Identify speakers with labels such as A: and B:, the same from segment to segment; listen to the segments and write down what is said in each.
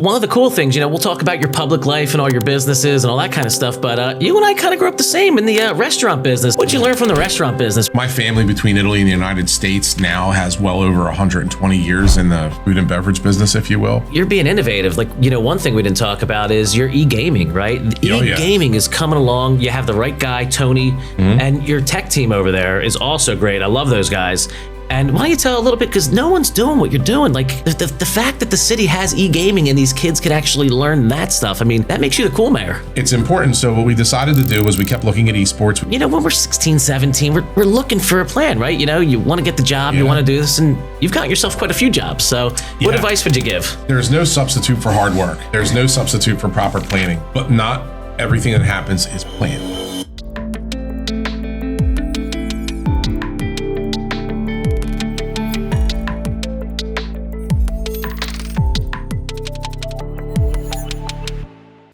A: one of the cool things, we'll talk about your public life and all your businesses and all that kind of stuff, but you and I kind of grew up the same in the restaurant business. What'd you learn from the restaurant business?
B: My family between Italy and the United States now has well over 120 years in the food and beverage business, if you will.
A: You're being innovative. One thing we didn't talk about is your e-gaming, right? E-gaming is coming along. You have the right guy, Tony, and your tech team over there is also great. I love those guys. And why don't you tell a little bit, because no one's doing what you're doing. Like the fact that the city has e-gaming and these kids could actually learn that stuff, that makes you the cool mayor.
B: It's important. So what we decided to do was we kept looking at esports.
A: When we're 16, 17, we're looking for a plan, right? You want to get the job, you want to do this, and you've gotten yourself quite a few jobs. So what advice would you give?
B: There's no substitute for hard work. There's no substitute for proper planning, but not everything that happens is planned.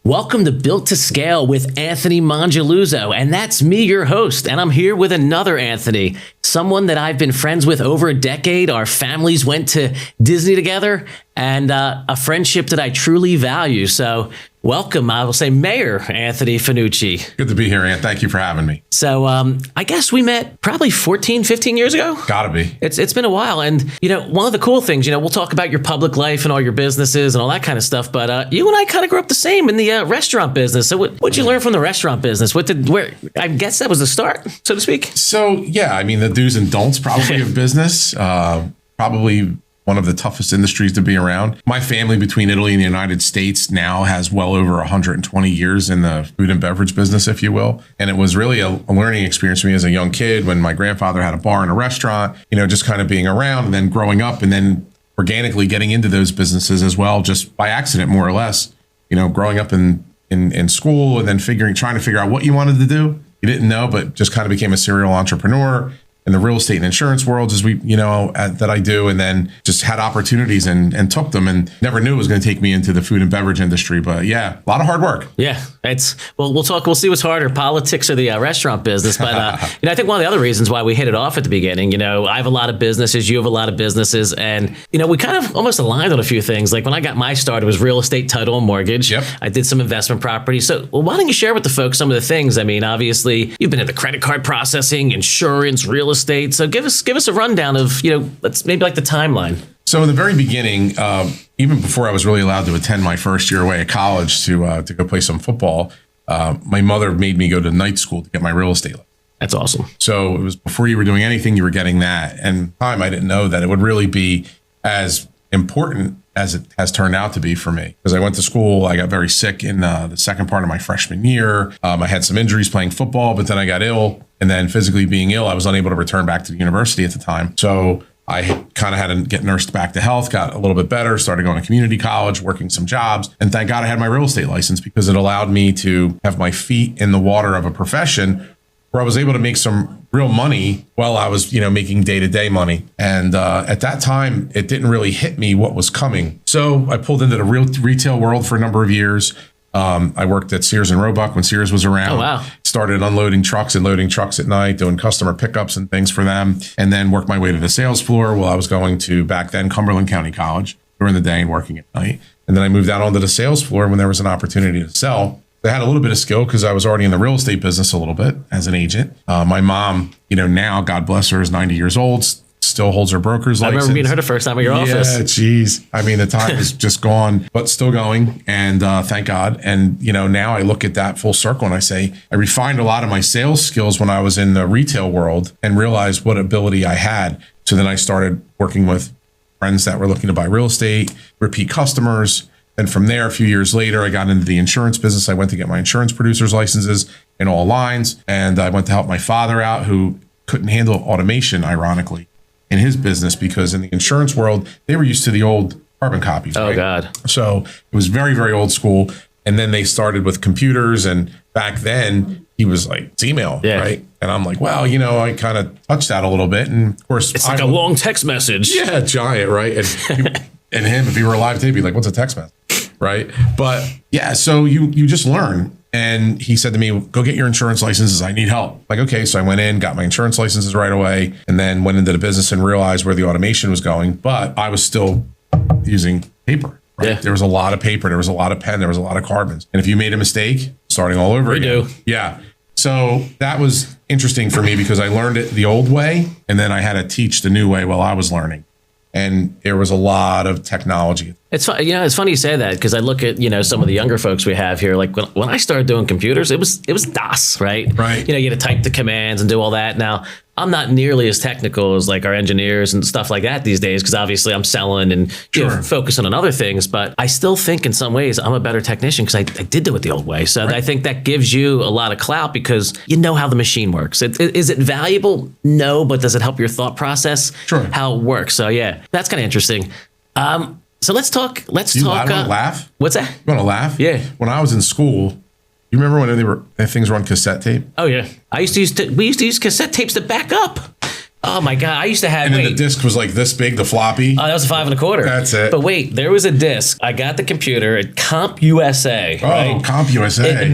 A: Welcome to Built to Scale with Anthony Mongeluzo, and that's me, your host, and I'm here with another Anthony, someone that I've been friends with over a decade. Our families went to Disney together, and a friendship that I truly value. So welcome, I will say, Mayor Anthony Fanucci.
B: Good to be here, Ant. Thank you for having me.
A: So I guess we met probably 14, 15 years ago.
B: Gotta be.
A: It's been a while. And, one of the cool things, we'll talk about your public life and all your businesses and all that kind of stuff. But you and I kind of grew up the same in the restaurant business. So what'd you learn from the restaurant business? I guess that was the start, so to speak.
B: So, yeah, the do's and don'ts probably of business, probably one of the toughest industries to be around. My family between Italy and the United States now has well over 120 years in the food and beverage business, if you will. And it was really a learning experience for me as a young kid when my grandfather had a bar and a restaurant, just kind of being around and then growing up and then organically getting into those businesses as well, just by accident, more or less, growing up in school and then trying to figure out what you wanted to do. You didn't know, but just kind of became a serial entrepreneur in the real estate and insurance world, as that I do, and then just had opportunities and took them, and never knew it was going to take me into the food and beverage industry. But yeah, a lot of hard work.
A: Yeah, we'll see what's harder, politics or the restaurant business. But I think one of the other reasons why we hit it off at the beginning, I have a lot of businesses, you have a lot of businesses, and we kind of almost aligned on a few things. Like when I got my start, it was real estate, title, and mortgage.
B: Yep.
A: I did some investment property. So why don't you share with the folks some of the things? Obviously, you've been in the credit card processing, insurance, real estate. So give us a rundown of, let's maybe like the timeline.
B: So in the very beginning, even before I was really allowed to attend my first year away at college to go play some football, my mother made me go to night school to get my real estate license.
A: That's awesome.
B: So it was before you were doing anything, you were getting that. And at the time, I didn't know that it would really be as important as it has turned out to be for me. Because I went to school, I got very sick in the second part of my freshman year. I had some injuries playing football, but then I got ill. And then physically being ill, I was unable to return back to the university at the time. So I kind of had to get nursed back to health, got a little bit better, started going to community college, working some jobs. And thank God I had my real estate license, because it allowed me to have my feet in the water of a profession where I was able to make some real money while I was, making day-to-day money. And at that time, it didn't really hit me what was coming. So I pulled into the real retail world for a number of years. I worked at Sears and Roebuck when Sears was around.
A: Oh, wow.
B: Started unloading trucks and loading trucks at night, doing customer pickups and things for them. And then worked my way to the sales floor while I was going to, back then, Cumberland County College during the day and working at night. And then I moved out onto the sales floor when there was an opportunity to sell. I had a little bit of skill because I was already in the real estate business a little bit as an agent. My mom, now, God bless her, is 90 years old, still holds her broker's license.
A: I remember meeting her the first time at your office.
B: Yeah, geez. The time is just gone, but still going. And thank God. And, now I look at that full circle and I say, I refined a lot of my sales skills when I was in the retail world and realized what ability I had. So then I started working with friends that were looking to buy real estate, repeat customers. And from there, a few years later, I got into the insurance business. I went to get my insurance producer's licenses in all lines. And I went to help my father out, who couldn't handle automation, ironically, in his business, because in the insurance world, they were used to the old carbon copies.
A: Oh,
B: right?
A: God.
B: So it was very, very old school. And then they started with computers. And back then, he was like, it's email, right? And I'm like, well, I kind of touched that a little bit. And of course,
A: it's like a long text message.
B: Yeah, giant, right? And him, if he were alive today, he'd be like, what's a text message? Right. But yeah, so you just learn. And he said to me, go get your insurance licenses. I need help. Like, okay. So I went in, got my insurance licenses right away, and then went into the business and realized where the automation was going. But I was still using paper. Right?
A: Yeah.
B: There was a lot of paper. There was a lot of pen. There was a lot of carbons. And if you made a mistake, starting all over again.
A: do.
B: Yeah. So that was interesting for me because I learned it the old way, and then I had to teach the new way while I was learning. And there was a lot of technology.
A: It's fun, it's funny you say that because I look at some of the younger folks we have here. Like when I started doing computers, it was DOS, right?
B: Right.
A: You had to type the commands and do all that. Now I'm not nearly as technical as like our engineers and stuff like that these days because obviously I'm selling and focusing on other things. But I still think in some ways I'm a better technician because I did do it the old way. So I think that gives you a lot of clout because you know how the machine works. Is it valuable? No, but does it help your thought process?
B: Sure.
A: How it works. So yeah, that's kind of interesting. So let's talk.
B: I want to laugh.
A: What's that?
B: You want to laugh?
A: Yeah.
B: When I was in school, you remember when things were on cassette tape?
A: Oh yeah. We used to use cassette tapes to back up. Oh my God. I used to have,
B: and then the disc was like this big, the floppy.
A: Oh, that was a 5 1/4.
B: That's it.
A: But wait, there was a disc. I got the computer at Comp USA.
B: Oh,
A: right?
B: Comp USA.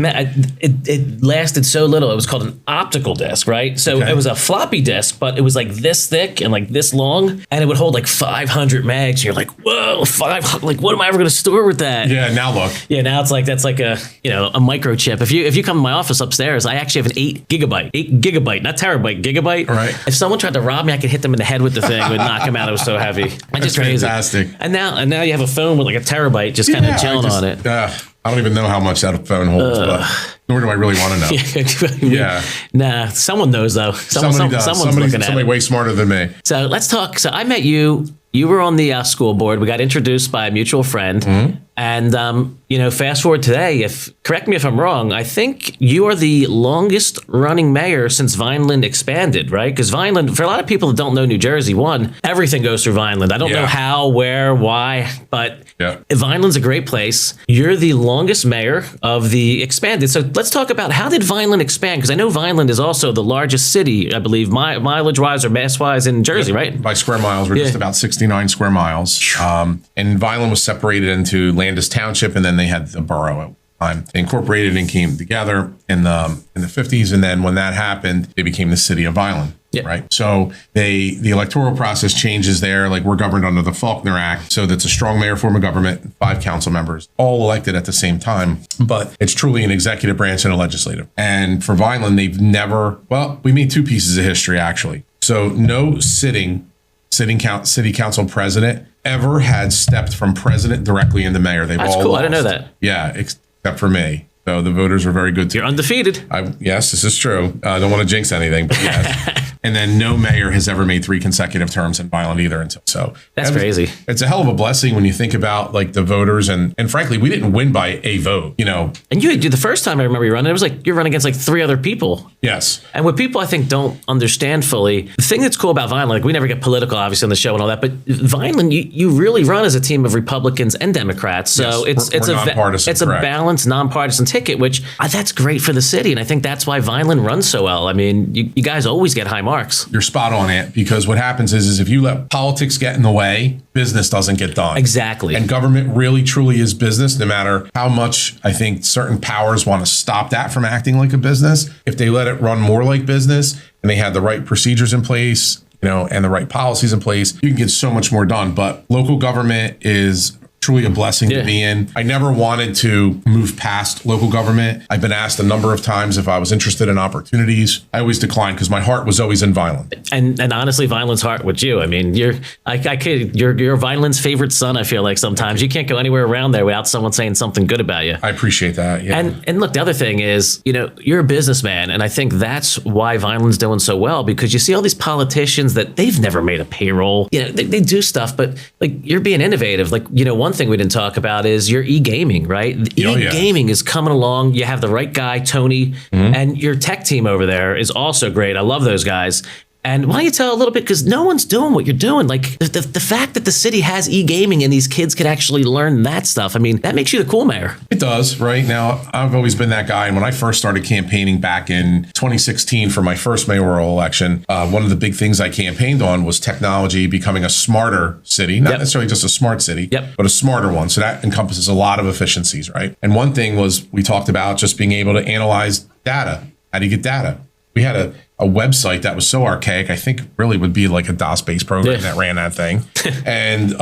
A: It lasted so little. It was called an optical disc, right? So it was a floppy disc, but it was like this thick and like this long, and it would hold like 500 megs. And you're like, whoa, 500. Like, what am I ever going to store with that?
B: Yeah. Now look.
A: Yeah. Now it's like that's like a microchip. If you come to my office upstairs, I actually have an 8 gigabyte, not terabyte, gigabyte.
B: Right.
A: If someone tried to rob me, I could hit them in the head with the thing. It would knock them out. It was so heavy.
B: That's
A: just crazy.
B: Fantastic.
A: And now you have a phone with like a terabyte just kind of chilling on it.
B: I don't even know how much that phone holds, but nor do I really want to know. Yeah.
A: Nah, someone knows though.
B: Somebody does.
A: Someone's looking at it.
B: Somebody way smarter than me.
A: So let's talk. So I met you. You were on the school board. We got introduced by a mutual friend. Mm-hmm. And, fast forward today, correct me if I'm wrong, I think you are the longest running mayor since Vineland expanded, right? Because Vineland, for a lot of people that don't know New Jersey, everything goes through Vineland. I don't know how, where, why, but Vineland's a great place. You're the longest mayor of the expanded. So let's talk about how did Vineland expand? Because I know Vineland is also the largest city, I believe, mileage-wise or mass-wise in Jersey, right?
B: By square miles, we're just about 69 square miles. And Vineland was separated into Landis Township, and then they had the borough at the time. They incorporated and came together in the 50s, and then when that happened, they became the city of Vineland. Yeah. Right. So the electoral process changes there. Like we're governed under the Faulkner Act. So that's a strong mayor form of government, 5 council members, all elected at the same time. But it's truly an executive branch and a legislative. And for Vineland, we made 2 pieces of history, actually. So no city council president ever had stepped from president directly into mayor. They've
A: That's
B: all
A: cool.
B: lost.
A: I didn't know that.
B: Yeah, except for me. So the voters were very good.
A: You're undefeated.
B: Yes, this is true. I don't want to jinx anything, but yes. And then no mayor has ever made 3 consecutive terms in Vineland either. And so
A: that's crazy.
B: It's a hell of a blessing when you think about like the voters and frankly, we didn't win by a vote,
A: And you the first time I remember you running, it was like you're running against like 3 other people.
B: Yes.
A: And what people I think don't understand fully, the thing that's cool about Vineland, like we never get political obviously on the show and all that, but Vineland, you really run as a team of Republicans and Democrats. So
B: yes, it's nonpartisan,
A: it's a balanced nonpartisan ticket, which that's great for the city. And I think that's why Vineland runs so well. I mean, you guys always get high marks.
B: You're spot on it because what happens is if you let politics get in the way, business doesn't get done.
A: Exactly.
B: And government really truly is business, no matter how much I think certain powers want to stop that from acting like a business. If they let it run more like business and they had the right procedures in place, and the right policies in place, you can get so much more done. But local government is truly a blessing to be in. I never wanted to move past local government. I've been asked a number of times if I was interested in opportunities. I always declined because my heart was always in Vineland.
A: And honestly, Vineland's heart with you. I mean, you're Vineland's favorite son, I feel like sometimes. You can't go anywhere around there without someone saying something good about you.
B: I appreciate that. Yeah.
A: And look, the other thing is, you're a businessman, and I think that's why Vineland's doing so well, because you see all these politicians that they've never made a payroll. They do stuff, but like you're being innovative. Like, one thing we didn't talk about is your e-gaming, right? E-gaming is coming along. You have the right guy, Tony, and your tech team over there is also great. I love those guys. And why don't you tell a little bit, because no one's doing what you're doing. Like the fact that the city has e-gaming and these kids could actually learn that stuff. I mean, that makes you the cool mayor.
B: It does, right? Now, I've always been that guy. And when I first started campaigning back in 2016 for my first mayoral election, one of the big things I campaigned on was technology becoming a smarter city, not necessarily just a smart city, but a smarter one. So that encompasses a lot of efficiencies, right? And one thing was we talked about just being able to analyze data. How do you get data? We had a website that was so archaic. I think it really would be like a DOS-based program that ran that thing. And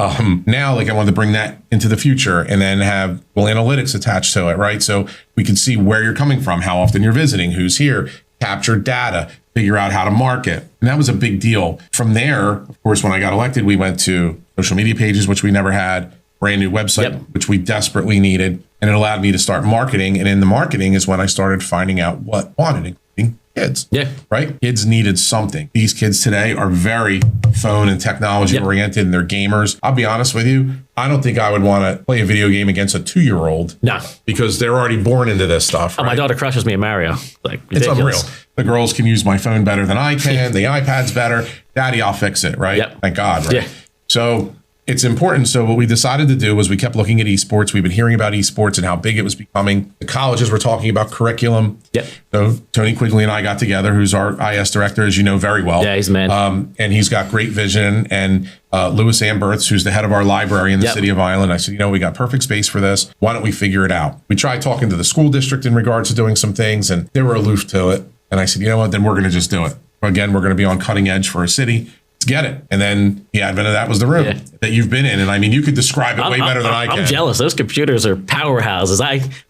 B: now, like, I wanted to bring that into the future and then have analytics attached to it, right? So we can see where you're coming from, how often you're visiting, who's here, capture data, figure out how to market. And that was a big deal. From there, of course, when I got elected, we went to social media pages, which we never had, brand new website, which we desperately needed. And it allowed me to start marketing. And in the marketing is when I started finding out what wanted, including kids. Yeah. Right? Kids needed something. These kids today are very phone and technology oriented, and they're gamers. I'll be honest with you. I don't think I would want to play a video game against a 2-year-old. No. Because they're already born into this stuff. Right?
A: Oh, my daughter crushes me in Mario. Like, ridiculous.
B: It's unreal. The girls can use my phone better than I can. The iPad's better. Daddy, I'll fix it, right? Yep. Thank God, right? Yeah. So it's important. So what we decided to do was we kept looking at esports. We've been hearing about esports and how big it was becoming. The colleges were talking about curriculum. Yep. So Tony Quigley and I got together, who's our IS director, as you know very well.
A: Yeah, he's a man.
B: And he's got great vision. And Louis Amberts, who's the head of our library in the city of Island. I said, we got perfect space for this. Why don't we figure it out? We tried talking to the school district in regards to doing some things, and they were aloof to it. And I said, you know what, then we're going to just do it. Again, we're going to be on cutting edge for a city. Let's get it. And then the advent of that was the room that you've been in. And I mean, you could describe it way better than I can.
A: I'm jealous. Those computers are powerhouses.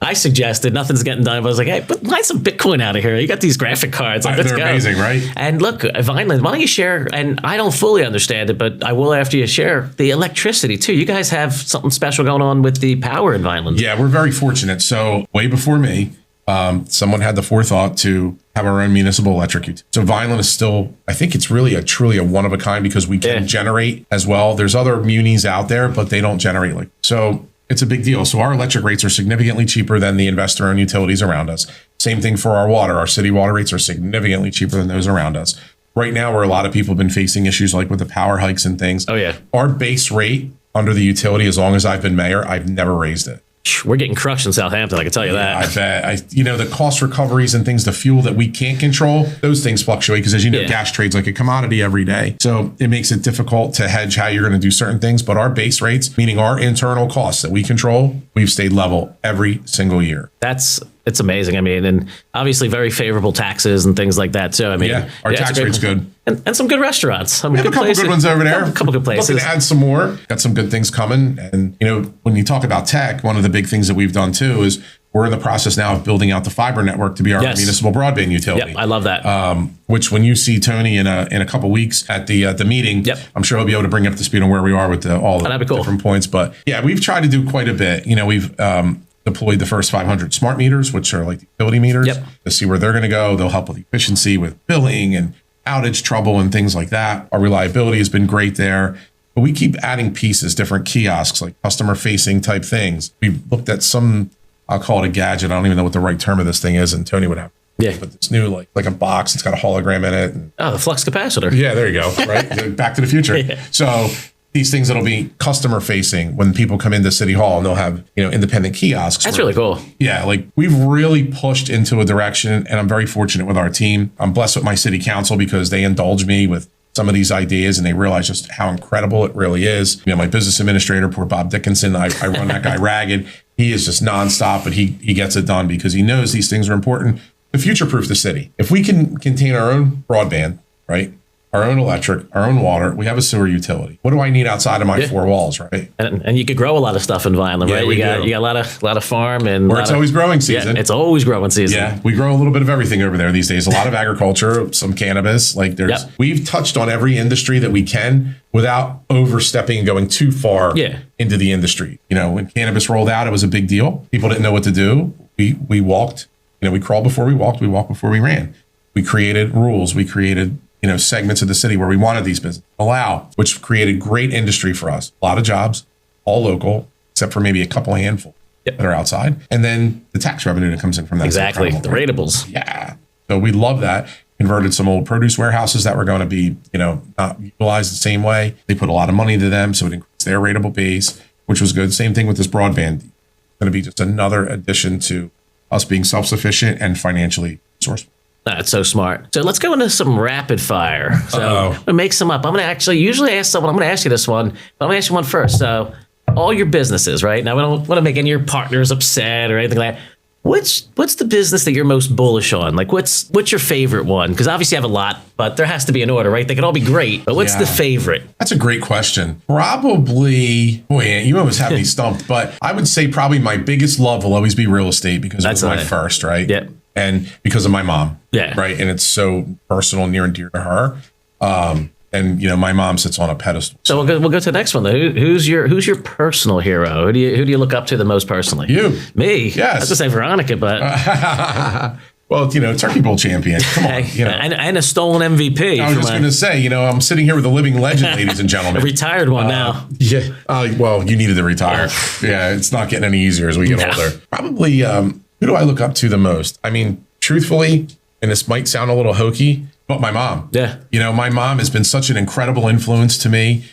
A: I suggested nothing's getting done. But I was like, hey, but buy some Bitcoin out of here. You got these graphic cards. Like,
B: they're amazing, right?
A: And look, Vineland, why don't you share, and I don't fully understand it, but I will after you share, the electricity too. You guys have something special going on with the power in Vineland.
B: Yeah, we're very fortunate. So way before me, someone had the forethought to have our own municipal electric utility. So Vineland is still, I think it's really truly a one of a kind because we can generate as well. There's other munis out there, but they don't generate like, so it's a big deal. So our electric rates are significantly cheaper than the investor-owned utilities around us. Same thing for our water. Our city water rates are significantly cheaper than those around us. Right now, where a lot of people have been facing issues like with the power hikes and things. Oh yeah. Our base rate under the utility, as long as I've been mayor, I've never raised it.
A: We're getting crushed in Southampton, I can tell you that.
B: I bet. The cost recoveries and things, the fuel that we can't control, those things fluctuate because, as you know, gas trades like a commodity every day. So it makes it difficult to hedge how you're going to do certain things. But our base rates, meaning our internal costs that we control, we've stayed level every single year.
A: It's amazing. I mean, and obviously very favorable taxes and things like that too. I mean,
B: our tax rate's good.
A: And some good restaurants.
B: We have a couple good ones over there.
A: A couple good places.
B: Looking to add some more. Got some good things coming. And, when you talk about tech, one of the big things that we've done too is we're in the process now of building out the fiber network to be our municipal broadband utility.
A: Yep, I love that.
B: Which when you see Tony in a couple weeks at the meeting, I'm sure he'll be able to bring up to speed on where we are with all the different points. But yeah, we've tried to do quite a bit. We've deployed the first 500 smart meters, which are like the utility meters, to see where they're going to go. They'll help with efficiency, with billing and outage trouble and things like that. Our reliability has been great there. But we keep adding pieces, different kiosks, like customer-facing type things. We've looked at some, I'll call it a gadget. I don't even know what the right term of this thing is, and Tony would have. Yeah. But this new, like a box, it's got a hologram in it. And,
A: the flux capacitor.
B: Yeah, there you go, right? Back to the future. So these things that'll be customer facing when people come into City Hall, and they'll have, independent kiosks.
A: That's really cool.
B: Yeah. Like we've really pushed into a direction, and I'm very fortunate with our team. I'm blessed with my city council because they indulge me with some of these ideas and they realize just how incredible it really is. My business administrator, poor Bob Dickinson, I run that guy ragged. He is just nonstop, but he gets it done because he knows these things are important to future-proof the city. If we can contain our own broadband, right? Our own electric, our own water. We have a sewer utility. What do I need outside of my four walls, right?
A: And you could grow a lot of stuff in Vineland, right? You got a lot of farm and
B: it's always growing season.
A: Yeah, it's always growing season.
B: Yeah, we grow a little bit of everything over there these days. A lot of agriculture, some cannabis. Like we've touched on every industry that we can without overstepping and going too far into the industry. When cannabis rolled out, it was a big deal. People didn't know what to do. We walked. We crawled before we walked. We walked before we ran. We created rules. We created segments of the city where we wanted these businesses allow, which created great industry for us. A lot of jobs, all local, except for maybe a couple handful that are outside. And then the tax revenue that comes in from that.
A: Exactly. The ratables.
B: Yeah. So we love that. Converted some old produce warehouses that were going to be, not utilized the same way. They put a lot of money into them. So it increased their ratable base, which was good. Same thing with this broadband. It's going to be just another addition to us being self-sufficient and financially resourceful.
A: That's so smart. So let's go into some rapid fire. So I'm going to make some up. I'm going to actually usually ask someone. I'm going to ask you this one, but I'm going to ask you one first. So all your businesses, right? Now, we don't want to make any of your partners upset or anything like that. What's the business that you're most bullish on? Like, what's your favorite one? Because obviously you have a lot, but there has to be an order, right? They could all be great, but what's the favorite?
B: That's a great question. Probably, boy, you almost have me stumped, but I would say probably my biggest love will always be real estate because it was my first, right?
A: Yeah.
B: And because of my mom, right? And it's so personal, near and dear to her. And my mom sits on a pedestal. So
A: we'll go to the next one. Though. Who's your personal hero? Who do you look up to the most personally?
B: You,
A: me?
B: Yes.
A: I was gonna say Veronica, but
B: well, Turkey Bowl champion. Come on,
A: and a stolen MVP.
B: I was just gonna say, I'm sitting here with a living legend, ladies and gentlemen.
A: A retired one now.
B: Yeah. Well, you needed to retire. Yeah, it's not getting any easier as we get older. Probably. Who do I look up to the most? I mean, truthfully, and this might sound a little hokey, but my mom.
A: Yeah.
B: My mom has been such an incredible influence to me.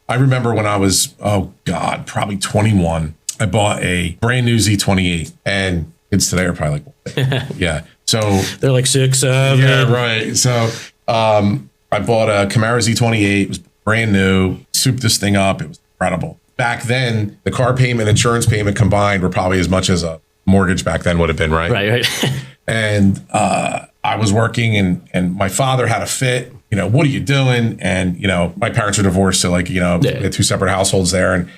B: I remember when I was, probably 21, I bought a brand new Z28, and kids today are probably like, yeah. So
A: they're like 6, 7.
B: Yeah, right. So I bought a Camaro Z28. It was brand new. Souped this thing up. It was incredible. Back then, the car payment, insurance payment combined were probably as much as a mortgage back then would have been, right?
A: Right.
B: And I was working, and my father had a fit. What are you doing? And my parents are divorced, so we had 2 separate households there. And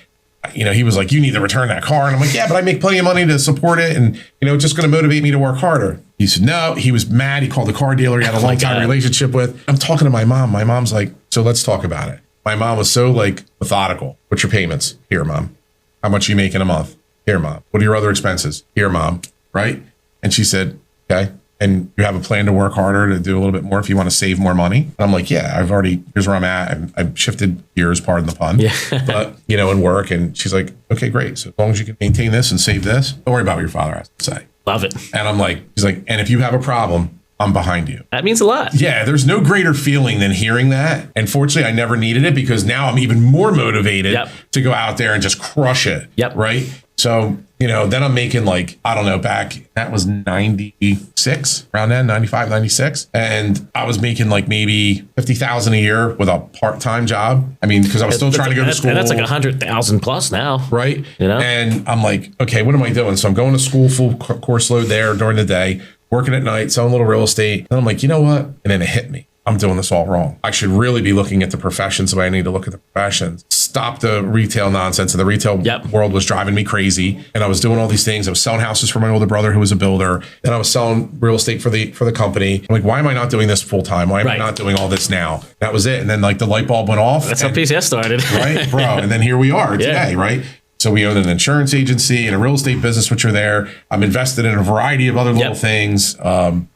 B: he was like, "You need to return that car." And I'm like, "Yeah, but I make plenty of money to support it, and it's just going to motivate me to work harder." He said, "No." He was mad. He called the car dealer he had a long time relationship with. I'm talking to my mom. My mom's like, "So let's talk about it." My mom was so methodical. "What's your payments?" "Here, Mom." "How much are you make in a month?" "Here, Mom." "What are your other expenses?" "Here, Mom." Right? And she said, "Okay. And you have a plan to work harder to do a little bit more if you want to save more money?" And I'm like, "Yeah, here's where I'm at. I've shifted gears, pardon the pun, but, in work." And she's like, "Okay, great. So as long as you can maintain this and save this, don't worry about what your father has to say."
A: Love it.
B: And I'm like, she's like, "And if you have a problem, I'm behind you."
A: That means a lot.
B: Yeah, there's no greater feeling than hearing that. And fortunately, I never needed it because now I'm even more motivated to go out there and just crush it.
A: Yep.
B: Right. So, then I'm making back, that was 96, around then, 95, 96. And I was making maybe 50,000 a year with a part-time job. I mean, because I was still trying to go to school.
A: And that's like 100,000 plus now.
B: Right. And I'm like, okay, what am I doing? So I'm going to school, full course load there during the day, working at night, selling a little real estate. And I'm like, you know what? And then it hit me. I'm doing this all wrong. I should really be looking at the professions the way I need to look at the professions. Stop the retail nonsense. And the retail world was driving me crazy. And I was doing all these things. I was selling houses for my older brother who was a builder. Then I was selling real estate for the company. I'm like, why am I not doing this full time? Why am I not doing all this now? That was it. And then the light bulb went off.
A: That's how PCS started.
B: Right, bro. And then here we are today, right? So we own an insurance agency and a real estate business, which are there. I'm invested in a variety of other little things, and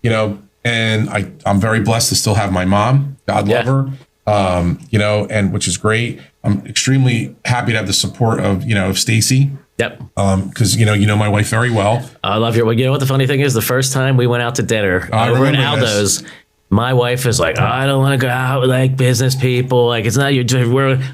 B: I'm very blessed to still have my mom. God love her. And which is great. I'm extremely happy to have the support of Stacy.
A: Yep.
B: Because my wife very well.
A: I love your. You know what the funny thing is? The first time we went out to dinner, we were in Aldo's. My wife is like, I don't want to go out with business people. It's not your.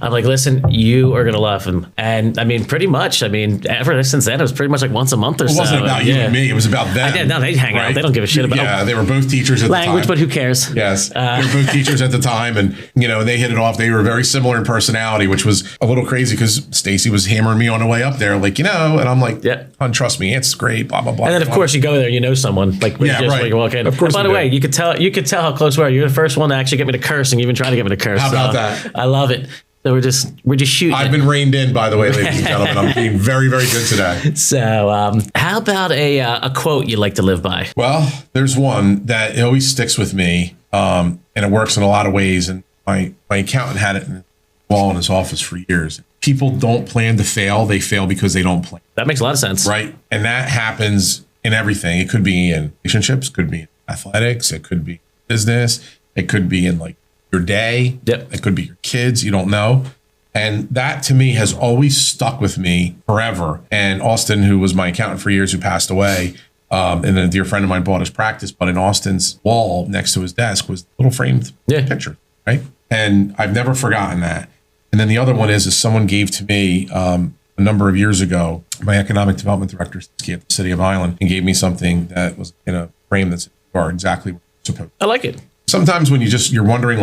A: I'm like, listen, you are gonna love him, and I mean, pretty much. I mean, ever since then, it was pretty much once a month or so.
B: It wasn't about you and me. It was about them.
A: No, they hang out. They don't give a shit about.
B: Yeah, they were both teachers at the time.
A: Language, but who cares?
B: Yes, they were both teachers at the time, and they hit it off. They were very similar in personality, which was a little crazy because Stacy was hammering me on the way up there, and I'm like, "Hun, trust me, it's great." Blah blah blah.
A: And then of course you go there, you know someone when you walk in.
B: Of course.
A: And by the way, you could tell how close we are. You're the first one to actually get me to curse and even try to get me to curse.
B: How about that?
A: I love it. So we're just shooting.
B: I've been reined in, by the way, ladies and gentlemen. I'm being very, very good today.
A: So how about a quote you like to live by?
B: Well, there's one that always sticks with me, and it works in a lot of ways. And my accountant had it in the wall in his office for years. People don't plan to fail. They fail because they don't plan.
A: That makes a lot of sense.
B: Right. And that happens in everything. It could be in relationships, could be in athletics, it could be business. It could be in your day.
A: Yep.
B: It could be your kids. You don't know. And that to me has always stuck with me forever. And Austin, who was my accountant for years, who passed away, and a dear friend of mine bought his practice, but in Austin's wall next to his desk was a little framed picture. Right. And I've never forgotten that. And then the other one is someone gave to me a number of years ago, my economic development director at the City of Island, and gave me something that was in a frame that's exactly what you're supposed to.
A: I like it.
B: Sometimes when you're wondering,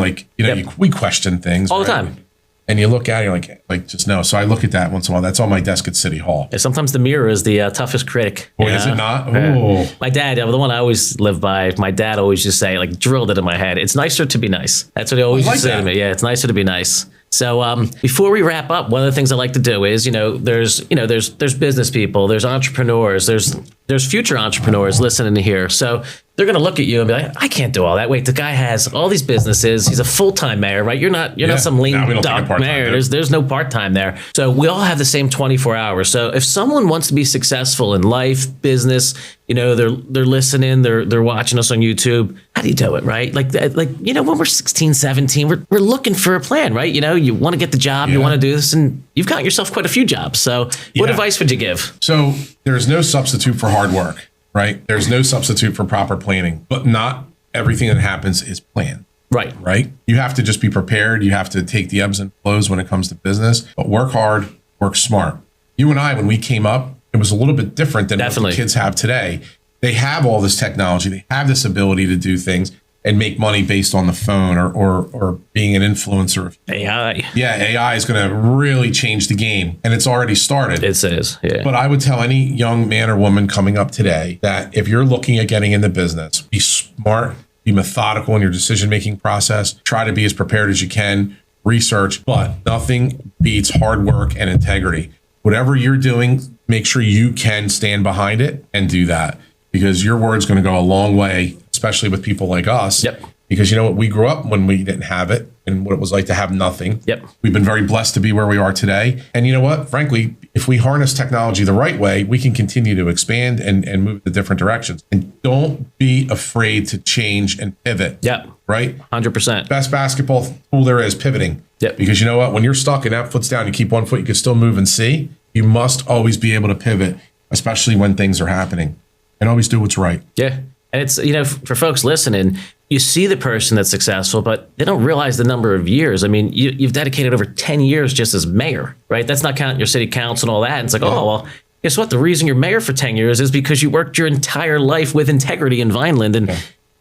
B: we question things
A: all the time.
B: and you look at it, you're like just no. So I look at that once in a while. That's on my desk at City Hall.
A: Yeah, sometimes the mirror is the toughest critic.
B: Boy, is it not? Oh.
A: My dad, the one I always live by, my dad always just say, like, drilled it in my head. It's nicer to be nice. That's what he always used to say to me. Yeah, it's nicer to be nice. So before we wrap up, one of the things I like to do is, there's business people, there's entrepreneurs, there's future entrepreneurs listening to here. So they're going to look at you and be like, I can't do all that. Wait, the guy has all these businesses. He's a full-time mayor, right? You're not some lean duck mayor. There's no part-time there. So we all have the same 24 hours. So if someone wants to be successful in life, business, they're listening, they're watching us on YouTube. How do you do it, right? Like when we're 16, 17, we're looking for a plan, right? You want to get the job, you want to do this, and you've gotten yourself quite a few jobs. So what advice would you give?
B: So there's no substitute for hard work. Right? There's no substitute for proper planning, but not everything that happens is planned.
A: Right.
B: Right? You have to just be prepared. You have to take the ebbs and flows when it comes to business, but work hard, work smart. You and I, when we came up, it was a little bit different than what the kids have today. They have all this technology. They have this ability to do things and make money based on the phone or being an influencer.
A: AI.
B: Yeah, AI is going to really change the game, and it's already started.
A: It is, yeah.
B: But I would tell any young man or woman coming up today that if you're looking at getting into business, be smart, be methodical in your decision-making process, try to be as prepared as you can, research, but nothing beats hard work and integrity. Whatever you're doing, make sure you can stand behind it and do that, because your word's going to go a long way, especially with people like us.
A: Yep.
B: Because we grew up when we didn't have it and what it was like to have nothing.
A: Yep.
B: We've been very blessed to be where we are today. And you know what? Frankly, if we harness technology the right way, we can continue to expand and move in different directions. And don't be afraid to change and pivot.
A: Yep.
B: Right?
A: 100%.
B: Best basketball tool there is, pivoting.
A: Yep.
B: Because you know what? When you're stuck and that foot's down, you keep one foot, you can still move and see. You must always be able to pivot, especially when things are happening. And always do what's right.
A: Yeah. And it's, for folks listening, you see the person that's successful, but they don't realize the number of years. I mean, you've dedicated over 10 years just as mayor, right? That's not counting your city council and all that. And it's like, oh, well, guess what? The reason you're mayor for 10 years is because you worked your entire life with integrity in Vineland. And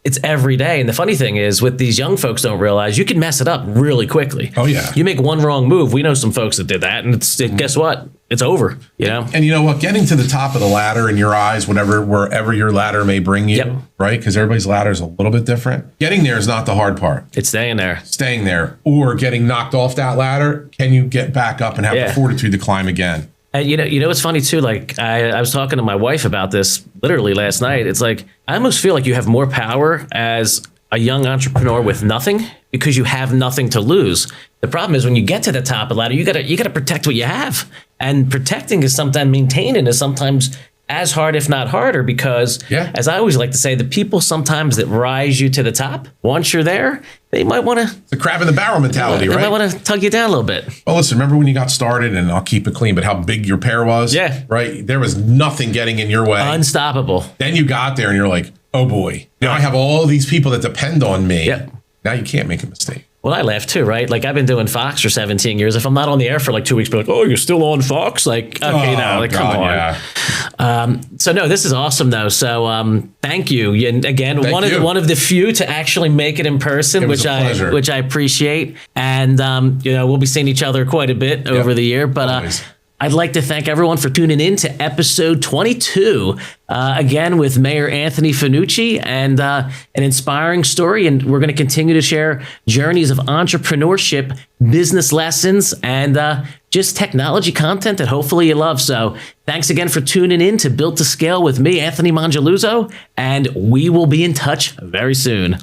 A: it's every day. And the funny thing is, with these young folks don't realize, you can mess it up really quickly.
B: Oh, yeah.
A: You make one wrong move. We know some folks that did that. And guess what? It's over, And
B: you know what? Getting to the top of the ladder in your eyes, wherever your ladder may bring you, right? Because everybody's ladder is a little bit different. Getting there is not the hard part.
A: It's staying there.
B: Staying there. Or getting knocked off that ladder. Can you get back up and have the fortitude to climb again?
A: And it's funny too. Like I was talking to my wife about this literally last night. It's like I almost feel like you have more power as a young entrepreneur with nothing because you have nothing to lose. The problem is when you get to the top of the ladder, you gotta protect what you have, and protecting is sometimes maintaining is sometimes as hard, if not harder, because as I always like to say, the people sometimes that rise you to the top, once you're there, they might want to...
B: The crab in the barrel mentality, right?
A: They might want to tug you down a little bit.
B: Well, listen, remember when you got started, and I'll keep it clean, but how big your pair was?
A: Yeah.
B: Right? There was nothing getting in your way.
A: Unstoppable.
B: Then you got there and you're like, oh boy, now I have all these people that depend on me.
A: Yep.
B: Now you can't make a mistake.
A: Well, I laugh too, right? Like I've been doing Fox for 17 years. If I'm not on the air for like 2 weeks, be like, oh, you're still on Fox? Like, okay, come on.
B: Yeah.
A: So no, this is awesome though. So thank you. And again, one of the few to actually make it in person, which I appreciate. And we'll be seeing each other quite a bit over the year. But I'd like to thank everyone for tuning in to episode 22, again with Mayor Anthony Fanucci, and an inspiring story. And we're going to continue to share journeys of entrepreneurship, business lessons, and just technology content that hopefully you love. So thanks again for tuning in to Built to Scale with me, Anthony Mongeluzo, and we will be in touch very soon.